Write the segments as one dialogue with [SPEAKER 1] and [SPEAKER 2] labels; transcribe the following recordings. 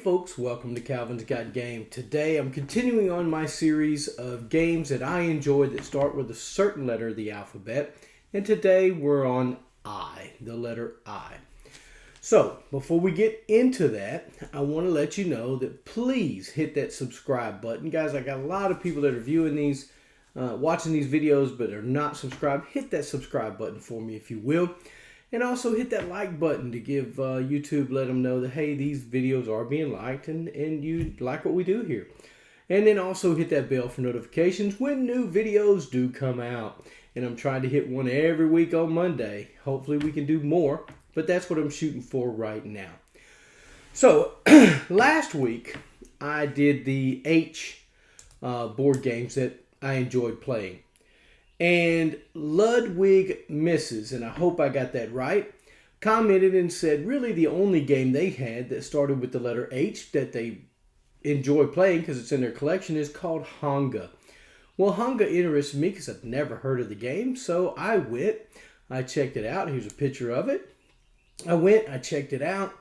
[SPEAKER 1] folks, welcome to Calvin's Got Game. Today I'm continuing on my series of games that I enjoy that start with a certain letter of the alphabet. And today we're on I, the letter I. So before we get into that, I want to let you know that please hit that subscribe button. Guys, I got a lot of people that are viewing these, watching these videos but are not subscribed. Hit that subscribe button for me if you will. And also hit that like button to give YouTube, let them know that, hey, these videos are being liked and you like what we do here. And then also hit that bell for notifications when new videos do come out. And I'm trying to hit one every week on Monday. Hopefully we can do more, but that's what I'm shooting for right now. So last week I did the H board games that I enjoyed playing. And Ludwig Misses, and I hope I got that right, commented and said really the only game they had that started with the letter H that they enjoy playing because it's in their collection is called Hunga. Well, Hunga interested me because I've never heard of the game, so I went, I checked it out. Here's a picture of it. I checked it out.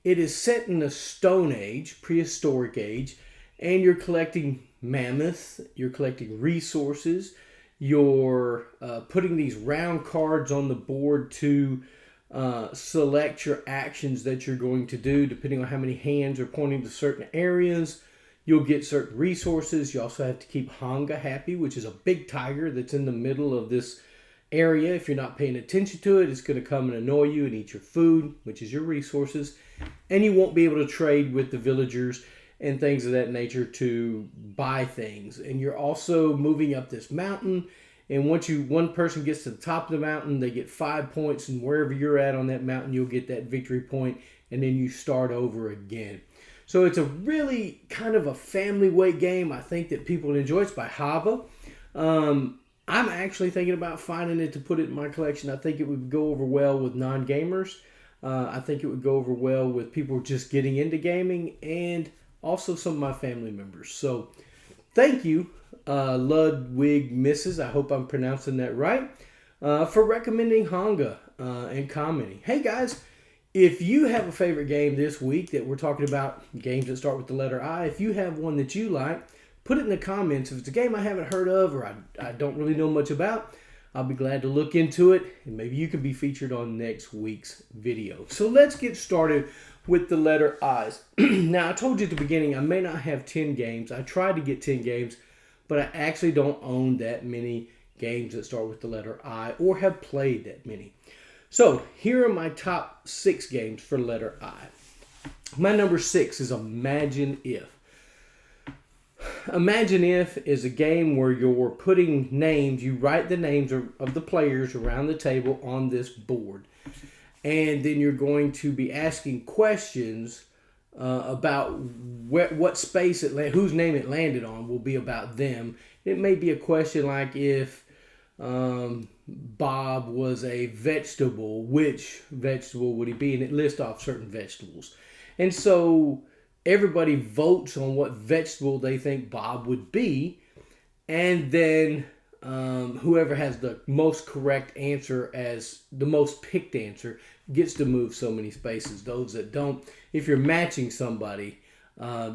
[SPEAKER 1] It is set in the Stone Age, prehistoric age, and you're collecting mammoths, you're collecting resources. You're putting these round cards on the board to select your actions that you're going to do depending on how many hands are pointing to certain areas. You'll get certain resources. You also have to keep Hunga happy, which is a big tiger that's in the middle of this area. If you're not paying attention to it, it's going to come and annoy you and eat your food, which is your resources. And you won't be able to trade with the villagers and things of that nature to buy things. And you're also moving up this mountain. And once one person gets to the top of the mountain, they get 5 points. And wherever you're at on that mountain, you'll get that victory point. And then you start over again. So it's a really kind of a family way game. I think that people enjoy. It's by Hava. I'm actually thinking about finding it to put it in my collection. I think it would go over well with non-gamers. I think it would go over well with people just getting into gaming and also some of my family members. So thank you, Ludwig Misses. I hope I'm pronouncing that right, for recommending Hunga and commenting. Hey guys, if you have a favorite game this week that we're talking about, games that start with the letter I, if you have one that you like, put it in the comments. If it's a game I haven't heard of or I don't really know much about, I'll be glad to look into it, and maybe you can be featured on next week's video. So let's get started with the letter I's. Now, I told you at the beginning, I may not have 10 games. I tried to get 10 games, but I actually don't own that many games that start with the letter I or have played that many. So here are my top 6 games for letter I. My number 6 is Imagine If. Imagine If is a game where you're putting names, you write the names of the players around the table on this board. And then you're going to be asking questions about what space whose name it landed on will be about them. It may be a question like if Bob was a vegetable, which vegetable would he be? And it lists off certain vegetables. And so everybody votes on what vegetable they think Bob would be. And then whoever has the most correct answer as the most picked answer gets to move so many spaces. Those that don't, if you're matching somebody,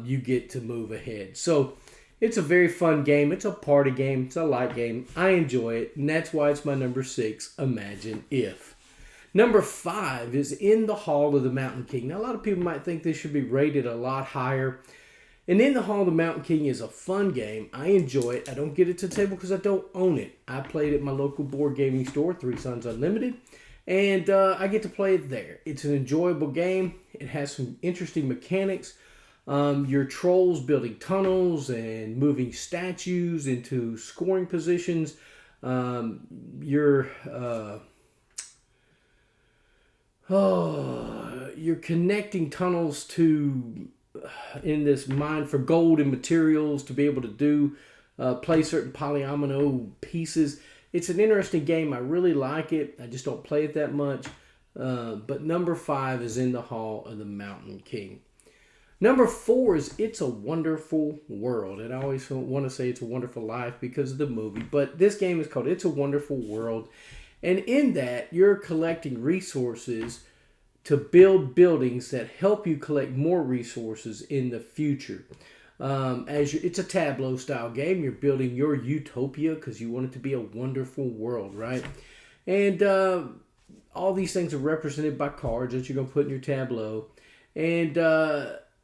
[SPEAKER 1] you get to move ahead. So it's a very fun game. It's a party game. It's a light game. I enjoy it, and that's why it's my number 6, Imagine If. Number 5 is In the Hall of the Mountain King. Now, a lot of people might think this should be rated a lot higher. And In the Hall of the Mountain King is a fun game. I enjoy it. I don't get it to the table because I don't own it. I played it at my local board gaming store, Three Sons Unlimited. And I get to play it there. It's an enjoyable game. It has some interesting mechanics. Your trolls building tunnels and moving statues into scoring positions. You're connecting tunnels to in this mine for gold and materials to be able to do play certain polyomino pieces. It's an interesting game. I really like it. I just don't play it that much. But number 5 is In the Hall of the Mountain King. Number 4 is It's a Wonderful World. And I always want to say It's a Wonderful Life because of the movie. But this game is called It's a Wonderful World. And in that, you're collecting resources to build buildings that help you collect more resources in the future. It's a tableau style game. You're building your utopia because you want it to be a wonderful world, right? And all these things are represented by cards that you're going to put in your tableau. And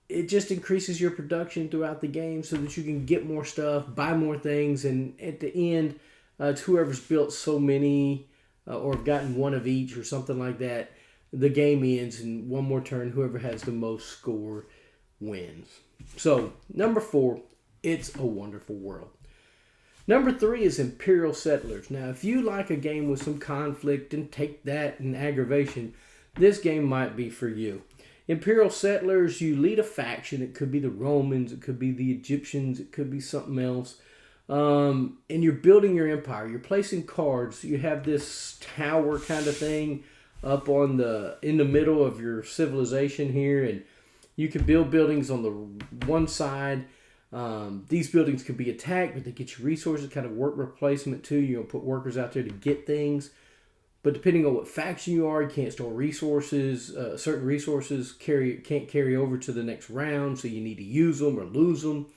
[SPEAKER 1] it just increases your production throughout the game so that you can get more stuff, buy more things, and at the end, it's whoever's built so many or gotten one of each or something like that, the game ends, and one more turn, whoever has the most score wins. So, number 4, It's a Wonderful World. Number 3 is Imperial Settlers. Now, if you like a game with some conflict and take that and aggravation, this game might be for you. Imperial Settlers, you lead a faction. It could be the Romans, it could be the Egyptians, it could be something else. And you're building your empire. You're placing cards. You have this tower kind of thing up in the middle of your civilization here, and you can build buildings on the one side. These buildings could be attacked, but they get you resources, kind of work replacement too. You're going to put workers out there to get things. But depending on what faction you are, you can't store resources. Certain resources can't carry over to the next round, so you need to use them or lose them.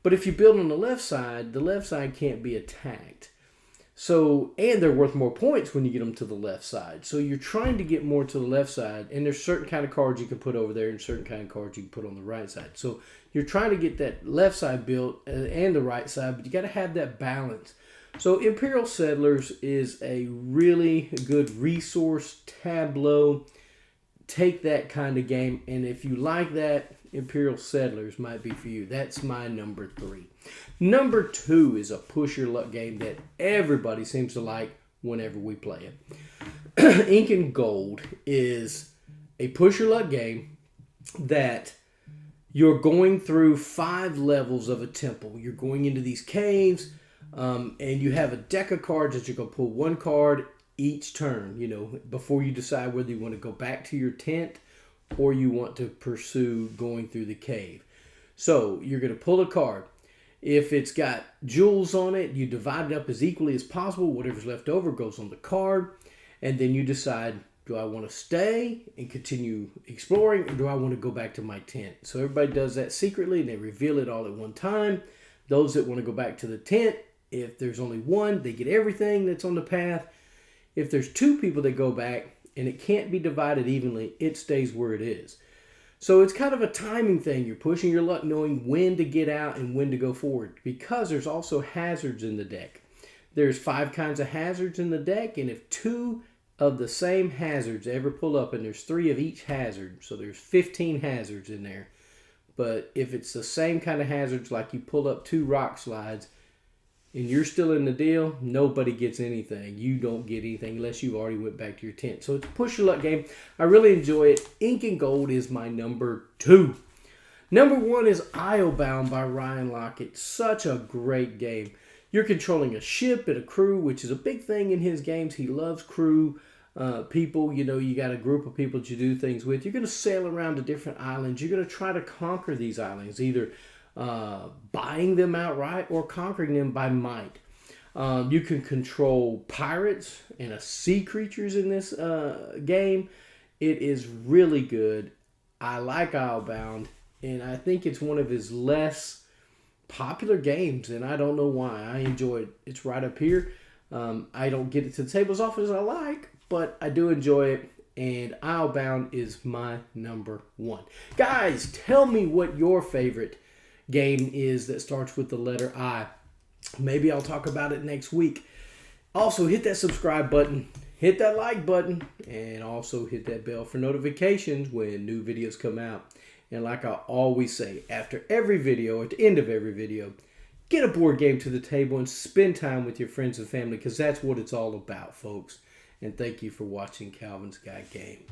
[SPEAKER 1] But if you build on the left side can't be attacked. So, and they're worth more points when you get them to the left side. So you're trying to get more to the left side, and there's certain kind of cards you can put over there and certain kind of cards you can put on the right side. So you're trying to get that left side built and the right side, but you got to have that balance. So Imperial Settlers is a really good resource tableau. Take that kind of game, and if you like that, Imperial Settlers might be for you. That's my number 3. Number 2 is a push your luck game that everybody seems to like whenever we play it. Incan Gold is a push your luck game that you're going through 5 levels of a temple. You're going into these caves, and you have a deck of cards that you're going to pull one card each turn, before you decide whether you want to go back to your tent or you want to pursue going through the cave. So you're going to pull a card. If it's got jewels on it, you divide it up as equally as possible. Whatever's left over goes on the card. And then you decide, do I want to stay and continue exploring, or do I want to go back to my tent? So everybody does that secretly, and they reveal it all at one time. Those that want to go back to the tent, if there's only one, they get everything that's on the path. If there's 2 people that go back and it can't be divided evenly, it stays where it is. So it's kind of a timing thing. You're pushing your luck knowing when to get out and when to go forward, because there's also hazards in the deck. There's 5 kinds of hazards in the deck, and if 2 of the same hazards ever pull up, and there's 3 of each hazard, so there's 15 hazards in there. But if it's the same kind of hazards, like you pull up 2 rock slides, and you're still in the deal, nobody gets anything. You don't get anything unless you've already went back to your tent. So it's a push your luck game. I really enjoy it. Incan Gold is my number 2. Number 1 is Islebound by Ryan Lockett. Such a great game. You're controlling a ship and a crew, which is a big thing in his games. He loves crew people. You got a group of people that you do things with. You're going to sail around to different islands. You're going to try to conquer these islands, either buying them outright or conquering them by might. You can control pirates and sea creatures in this game. It is really good. I like Islebound, and I think it's one of his less popular games, and I don't know why. I enjoy it. It's right up here. I don't get it to the table as often as I like, but I do enjoy it. And Islebound is my number 1. Guys, tell me what your favorite game is that starts with the letter I. Maybe I'll talk about it next week. Also, hit that subscribe button, hit that like button, and also hit that bell for notifications when new videos come out. And like I always say, after every video, at the end of every video, get a board game to the table and spend time with your friends and family, because that's what it's all about, folks. And thank you for watching Calvin's Guide Game.